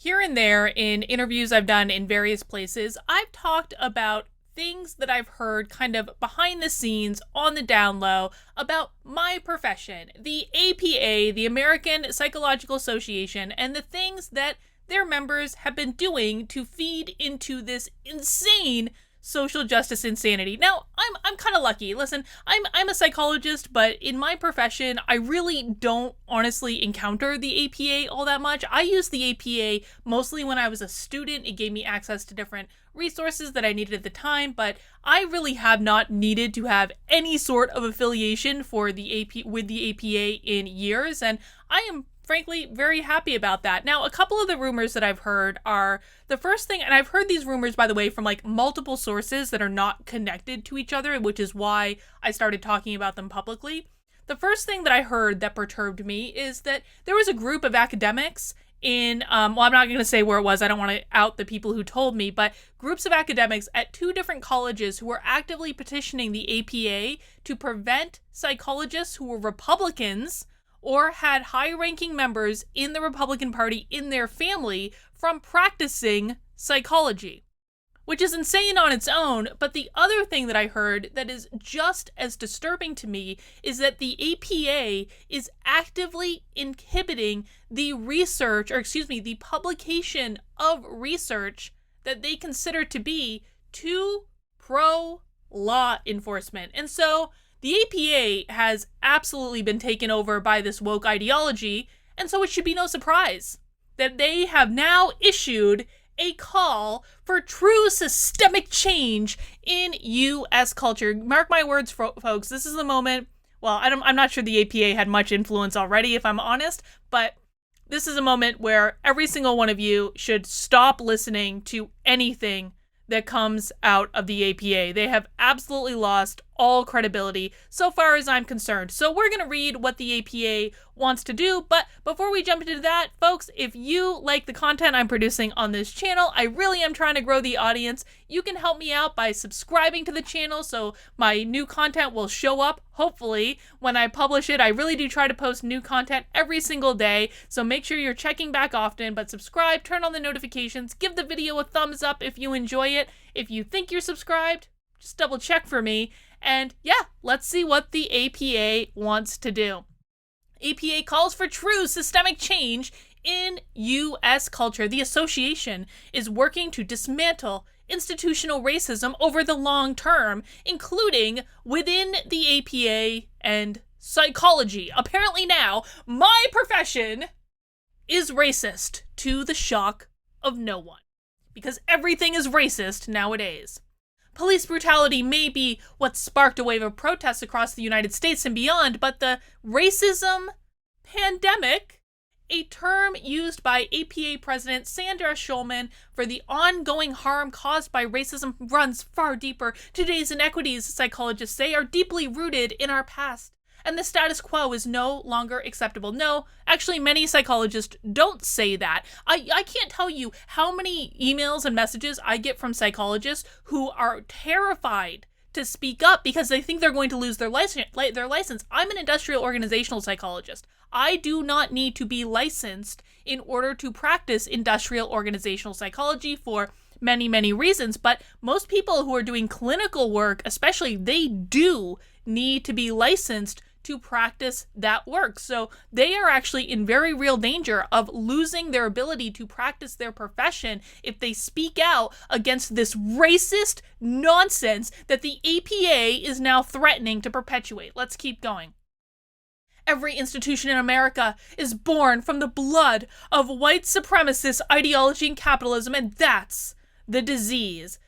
Here and there in interviews I've done in various places, I've talked about things that I've heard kind of behind the scenes on the down low about my profession, the APA, the American Psychological Association, and the things that their members have been doing to feed into this insane social justice insanity. Now, I'm kind of lucky. Listen, I'm a psychologist, but in my profession, I really don't honestly encounter the APA all that much. I use the APA mostly when I was a student. It gave me access to different resources that I needed at the time, but I really have not needed to have any sort of affiliation for the AP with the APA in years, and I am frankly very happy about that. Now, a couple of the rumors that I've heard are the first thing, and I've heard these rumors, by the way, from like multiple sources that are not connected to each other, which is why I started talking about them publicly. The first thing that I heard that perturbed me is that there was a group of academics in, well, I'm not going to say where it was. I don't want to out the people who told me, but groups of academics at two different colleges who were actively petitioning the APA to prevent psychologists who were Republicans or had high-ranking members in the Republican Party in their family from practicing psychology, which is insane on its own. But the other thing that I heard that is just as disturbing to me is that the APA is actively inhibiting the the publication of research that they consider to be too pro-law enforcement. And so the APA has absolutely been taken over by this woke ideology, and so it should be no surprise that they have now issued a call for true systemic change in U.S. culture. Mark my words, folks, this is the moment. Well, I'm not sure the APA had much influence already, if I'm honest, but this is a moment where every single one of you should stop listening to anything that comes out of the APA. They have absolutely lost all credibility so far as I'm concerned. So we're going to read what the APA wants to do, but before we jump into that, folks, if you like the content I'm producing on this channel, I really am trying to grow the audience. You can help me out by subscribing to the channel so my new content will show up, hopefully, when I publish it. I really do try to post new content every single day, so make sure you're checking back often, but subscribe, turn on the notifications, give the video a thumbs up if you enjoy it. If you think you're subscribed, just double check for me. And yeah, let's see what the APA wants to do. APA calls for true systemic change in U.S. culture. The association is working to dismantle institutional racism over the long term, including within the APA and psychology. Apparently now, my profession is racist to the shock of no one, because everything is racist nowadays. Police brutality may be what sparked a wave of protests across the United States and beyond, but the racism pandemic, a term used by APA President Sandra Schulman for the ongoing harm caused by racism, runs far deeper. Today's inequities, psychologists say, are deeply rooted in our past, and the status quo is no longer acceptable. No, actually, many psychologists don't say that. I can't tell you how many emails and messages I get from psychologists who are terrified to speak up because they think they're going to lose their license. I'm an industrial organizational psychologist. I do not need to be licensed in order to practice industrial organizational psychology for many, many reasons, but most people who are doing clinical work, especially, they do need to be licensed to practice that work. So they are actually in very real danger of losing their ability to practice their profession if they speak out against this racist nonsense that the APA is now threatening to perpetuate. Let's keep going. Every institution in America is born from the blood of white supremacist ideology and capitalism, and that's the disease,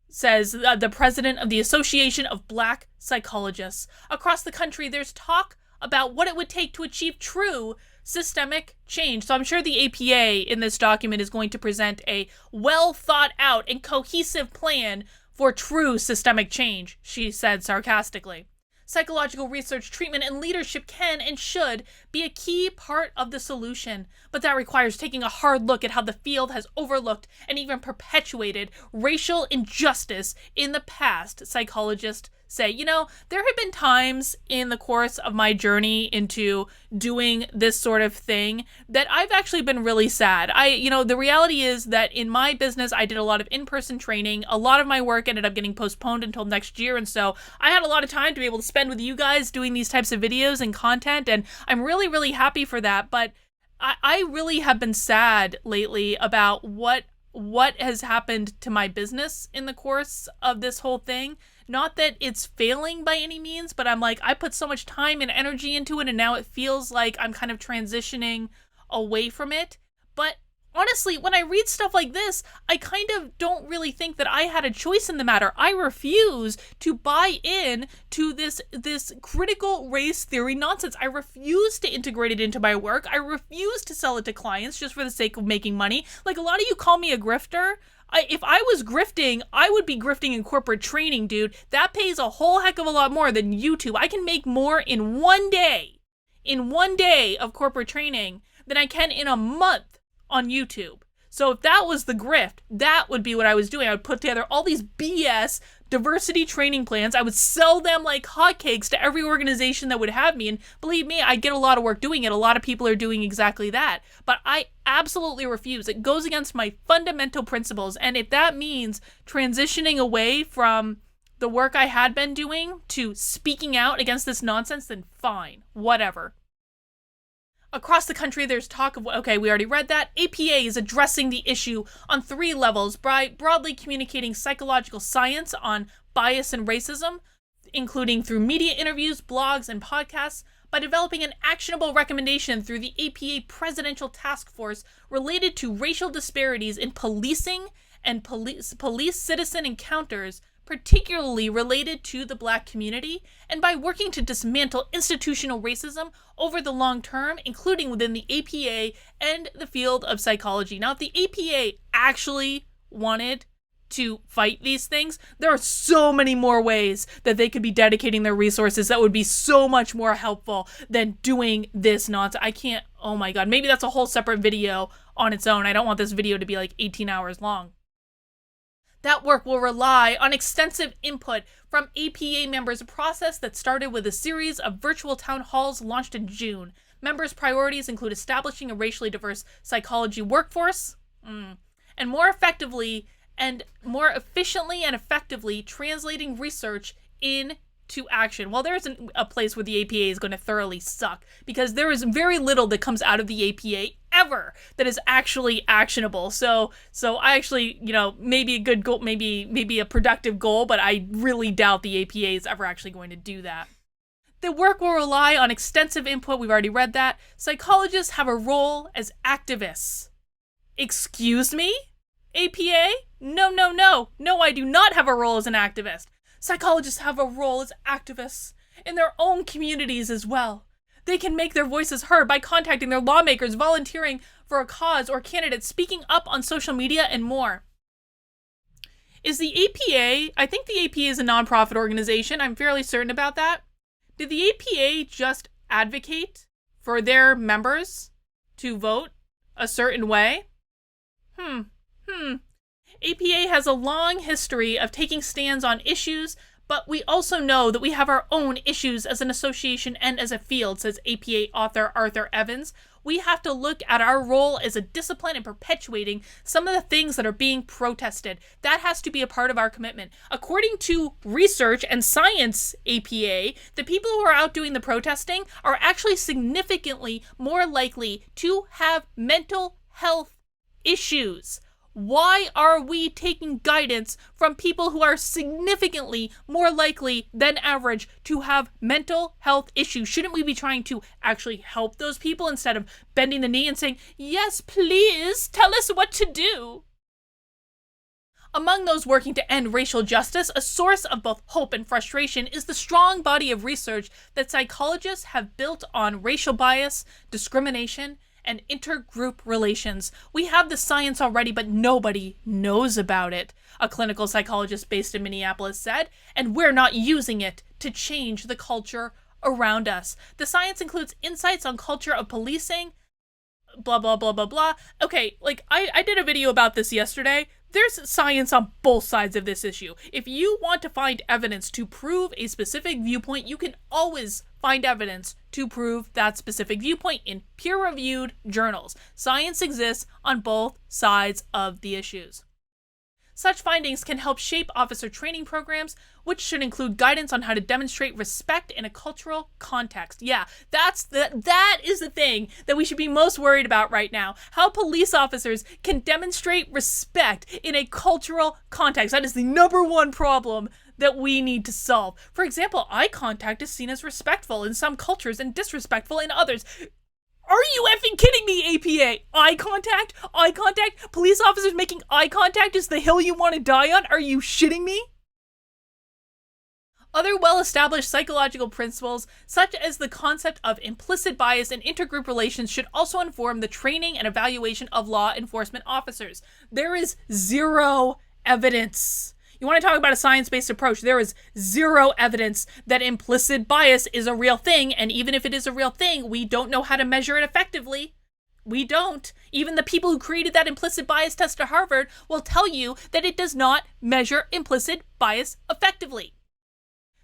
says the president of the Association of Black Psychologists. Across the country, there's talk about what it would take to achieve true systemic change. So I'm sure the APA in this document is going to present a well thought out and cohesive plan for true systemic change, she said sarcastically. Psychological research, treatment, and leadership can and should be a key part of the solution, but that requires taking a hard look at how the field has overlooked and even perpetuated racial injustice in the past, psychologists say. There have been times in the course of my journey into doing this sort of thing that I've actually been really sad. The reality is that in my business, I did a lot of in-person training. A lot of my work ended up getting postponed until next year, and so I had a lot of time to be able to spend with you guys doing these types of videos and content, and I'm really, really happy for that. But I really have been sad lately about what has happened to my business in the course of this whole thing. Not that it's failing by any means, but I'm like, I put so much time and energy into it, and now it feels like I'm kind of transitioning away from it. But honestly, when I read stuff like this, I kind of don't really think that I had a choice in the matter. I refuse to buy in to this critical race theory nonsense. I refuse to integrate it into my work. I refuse to sell it to clients just for the sake of making money. Like, a lot of you call me a grifter. If I was grifting, I would be grifting in corporate training, dude. That pays a whole heck of a lot more than YouTube. I can make more in one day of corporate training than I can in a month on YouTube. So if that was the grift, that would be what I was doing. I would put together all these BS diversity training plans. I would sell them like hotcakes to every organization that would have me. And believe me, I get a lot of work doing it. A lot of people are doing exactly that. But I absolutely refuse. It goes against my fundamental principles. And if that means transitioning away from the work I had been doing to speaking out against this nonsense, then fine, whatever. Across the country, there's talk of, okay, we already read that. APA is addressing the issue on 3 levels by broadly communicating psychological science on bias and racism, including through media interviews, blogs, and podcasts, by developing an actionable recommendation through the APA Presidential Task Force related to racial disparities in policing and police-citizen encounters, particularly related to the Black community, and by working to dismantle institutional racism over the long term, including within the APA and the field of psychology. Now, if the APA actually wanted to fight these things, there are so many more ways that they could be dedicating their resources that would be so much more helpful than doing this nonsense. I can't, oh my god, maybe that's a whole separate video on its own. I don't want this video to be like 18 hours long. That work will rely on extensive input from APA members, a process that started with a series of virtual town halls launched in June. Members' priorities include establishing a racially diverse psychology workforce, and more efficiently and effectively translating research into action. Well, there isn't a place where the APA is going to thoroughly suck, because there is very little that comes out of the APA ever that is actually actionable. So I actually, maybe a good goal, maybe a productive goal, but I really doubt the APA is ever actually going to do that. The work will rely on extensive input. We've already read that. Psychologists have a role as activists. Excuse me? APA? No, I do not have a role as an activist. Psychologists have a role as activists in their own communities as well. They can make their voices heard by contacting their lawmakers, volunteering for a cause or candidate, speaking up on social media, and more. Is the APA, I think the APA is a nonprofit organization, I'm fairly certain about that. Did the APA just advocate for their members to vote a certain way? APA has a long history of taking stands on issues, but we also know that we have our own issues as an association and as a field, says APA author Arthur Evans. We have to look at our role as a discipline in perpetuating some of the things that are being protested. That has to be a part of our commitment. According to research and science APA, the people who are out doing the protesting are actually significantly more likely to have mental health issues. Why are we taking guidance from people who are significantly more likely than average to have mental health issues? Shouldn't we be trying to actually help those people instead of bending the knee and saying, yes, please, tell us what to do? Among those working to end racial justice, a source of both hope and frustration is the strong body of research that psychologists have built on racial bias, discrimination, and intergroup relations. We have the science already, but nobody knows about it, a clinical psychologist based in Minneapolis said, and we're not using it to change the culture around us. The science includes insights on culture of policing, blah, blah, blah, blah, blah. Okay, like, I did a video about this yesterday. There's science on both sides of this issue. If you want to find evidence to prove a specific viewpoint, you can always find evidence to prove that specific viewpoint in peer-reviewed journals. Science exists on both sides of the issues. Such findings can help shape officer training programs, which should include guidance on how to demonstrate respect in a cultural context. Yeah, that is the thing that we should be most worried about right now. How police officers can demonstrate respect in a cultural context. That is the number one problem that we need to solve. For example, eye contact is seen as respectful in some cultures and disrespectful in others. Are you effing kidding me, APA? Eye contact? Eye contact? Police officers making eye contact is the hill you want to die on? Are you shitting me? Other well-established psychological principles, such as the concept of implicit bias and intergroup relations, should also inform the training and evaluation of law enforcement officers. There is zero evidence. You want to talk about a science-based approach, there is zero evidence that implicit bias is a real thing, and even if it is a real thing, we don't know how to measure it effectively. We don't. Even the people who created that implicit bias test at Harvard will tell you that it does not measure implicit bias effectively.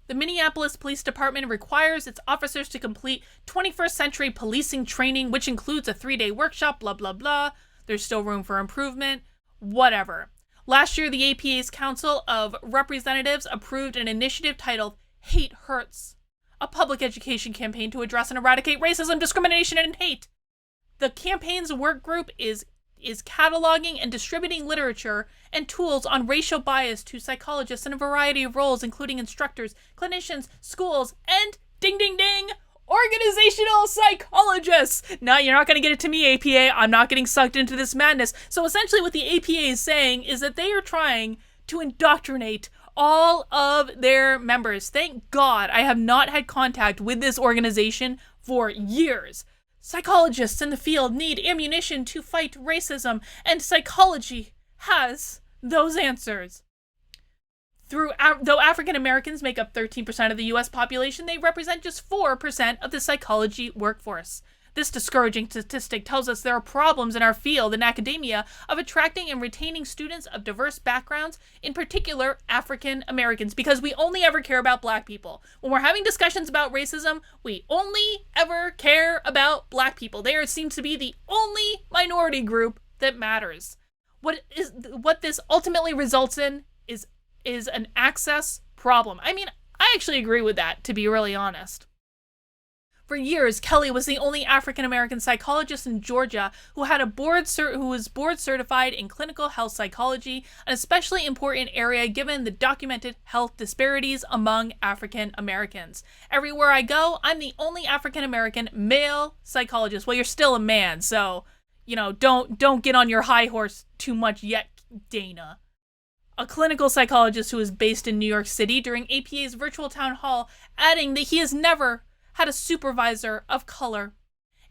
The Minneapolis Police Department requires its officers to complete 21st century policing training, which includes a 3-day workshop, blah, blah, blah. There's still room for improvement. Whatever. Last year, the APA's Council of Representatives approved an initiative titled Hate Hurts, a public education campaign to address and eradicate racism, discrimination, and hate. The campaign's work group is cataloging and distributing literature and tools on racial bias to psychologists in a variety of roles, including instructors, clinicians, schools, and ding, ding, ding, organizational psychologists. Now, you're not going to get it to me, APA. I'm not getting sucked into this madness. So essentially what the APA is saying is that they are trying to indoctrinate all of their members. Thank God I have not had contact with this organization for years. Psychologists in the field need ammunition to fight racism, and psychology has those answers. Though African Americans make up 13% of the U.S. population, they represent just 4% of the psychology workforce. This discouraging statistic tells us there are problems in our field and academia of attracting and retaining students of diverse backgrounds, in particular African Americans, because we only ever care about black people. When we're having discussions about racism, we only ever care about black people. They seem to be the only minority group that matters. What this ultimately results in is an access problem. I mean, I actually agree with that, to be really honest. For years, Kelly was the only African-American psychologist in Georgia who was board certified in clinical health psychology, an especially important area given the documented health disparities among African Americans. Everywhere I go, I'm the only African-American male psychologist. Well, you're still a man, so, don't get on your high horse too much yet, Dana. A clinical psychologist who is based in New York City during APA's virtual town hall, adding that he has never had a supervisor of color.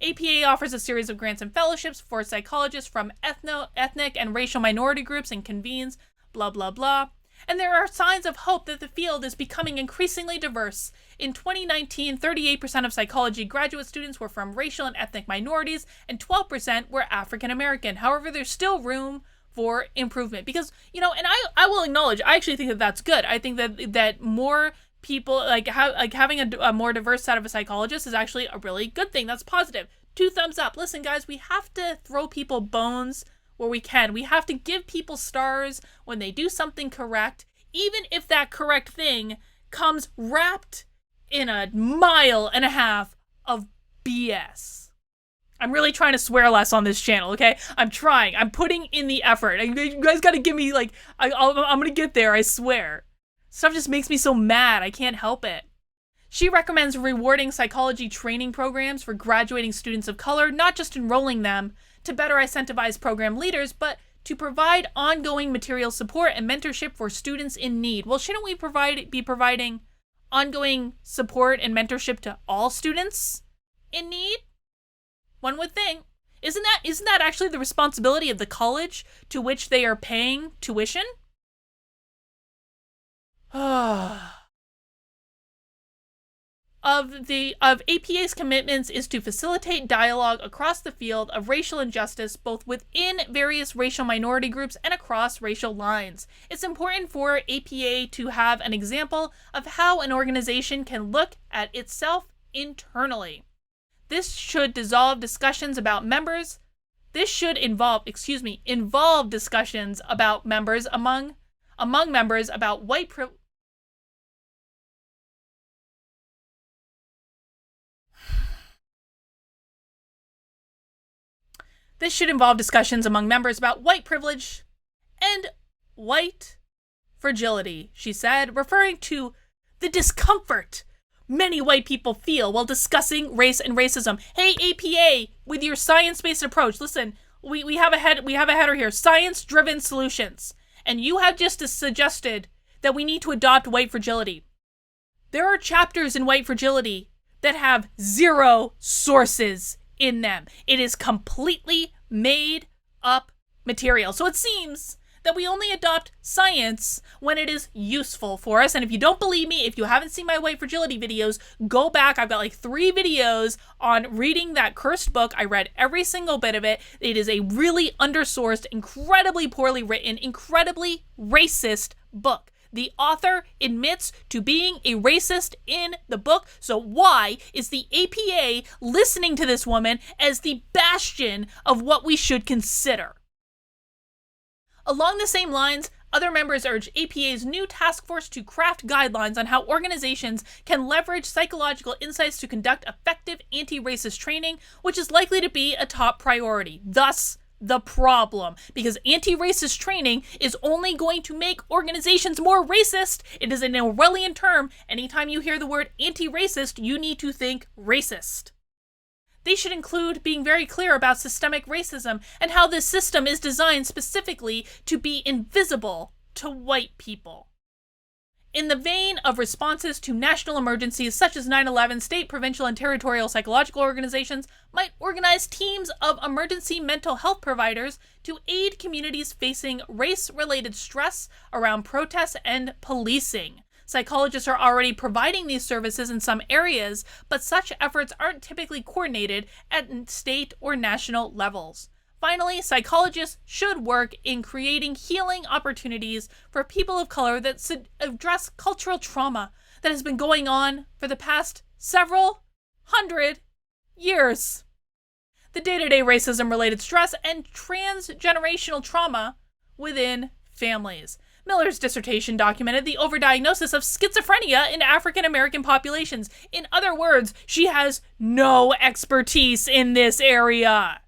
APA offers a series of grants and fellowships for psychologists from ethnic and racial minority groups and convenes blah, blah, blah. And there are signs of hope that the field is becoming increasingly diverse. In 2019, 38% of psychology graduate students were from racial and ethnic minorities, and 12% were African American. However, there's still room for improvement because, and I will acknowledge, I actually think that that's good. I think that more people, having a more diverse set of a psychologist is actually a really good thing. That's positive. 2 thumbs up. Listen, guys, we have to throw people bones where we can. We have to give people stars when they do something correct, even if that correct thing comes wrapped in a 1.5 miles of BS. I'm really trying to swear less on this channel, okay? I'm trying. I'm putting in the effort. You guys gotta give me, I'm gonna get there, I swear. Stuff just makes me so mad. I can't help it. She recommends rewarding psychology training programs for graduating students of color, not just enrolling them to better incentivize program leaders, but to provide ongoing material support and mentorship for students in need. Well, shouldn't we be providing ongoing support and mentorship to all students in need? One would think. Isn't that actually the responsibility of the college to which they are paying tuition? Of APA's commitments is to facilitate dialogue across the field of racial injustice, both within various racial minority groups and across racial lines. It's important for APA to have an example of how an organization can look at itself internally. This should involve discussions about members among members about white privilege. This should involve discussions among members about white privilege and white fragility, she said, referring to the discomfort many white people feel while discussing race and racism. Hey, APA, with your science-based approach, listen, we have a header here, science-driven solutions. And you have just suggested that we need to adopt white fragility. There are chapters in white fragility that have 0 sources in them. It is completely made up material. So it seems that we only adopt science when it is useful for us. And if you don't believe me, if you haven't seen my white fragility videos, go back. I've got like 3 videos on reading that cursed book. I read every single bit of it. It is a really undersourced, incredibly poorly written, incredibly racist book. The author admits to being a racist in the book, so why is the APA listening to this woman as the bastion of what we should consider? Along the same lines, other members urge APA's new task force to craft guidelines on how organizations can leverage psychological insights to conduct effective anti-racist training, which is likely to be a top priority. Thus, the problem, because anti-racist training is only going to make organizations more racist. It is an Orwellian term. Anytime you hear the word anti-racist, you need to think racist. They should include being very clear about systemic racism and how this system is designed specifically to be invisible to white people. In the vein of responses to national emergencies such as 9/11, state, provincial, and territorial psychological organizations might organize teams of emergency mental health providers to aid communities facing race-related stress around protests and policing. Psychologists are already providing these services in some areas, but such efforts aren't typically coordinated at state or national levels. Finally, psychologists should work in creating healing opportunities for people of color that address cultural trauma that has been going on for the past several hundred years. The day-to-day racism-related stress and transgenerational trauma within families. Miller's dissertation documented the overdiagnosis of schizophrenia in African American populations. In other words, she has no expertise in this area.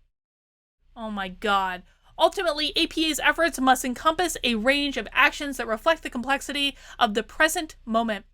Oh my God. Ultimately, APA's efforts must encompass a range of actions that reflect the complexity of the present moment.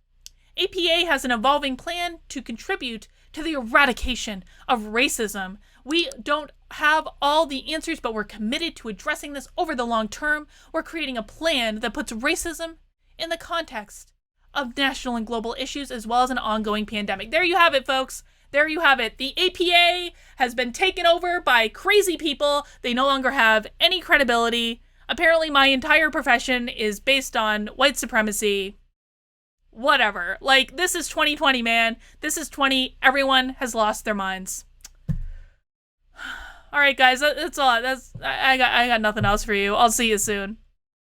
APA has an evolving plan to contribute to the eradication of racism. We don't have all the answers, but we're committed to addressing this over the long term. We're creating a plan that puts racism in the context of national and global issues, as well as an ongoing pandemic. There you have it, folks. There you have it. The APA has been taken over by crazy people. They no longer have any credibility. Apparently, my entire profession is based on white supremacy. Whatever. Like, this is 2020, man. This is 20. Everyone has lost their minds. All right, guys. That's all. I got nothing else for you. I'll see you soon.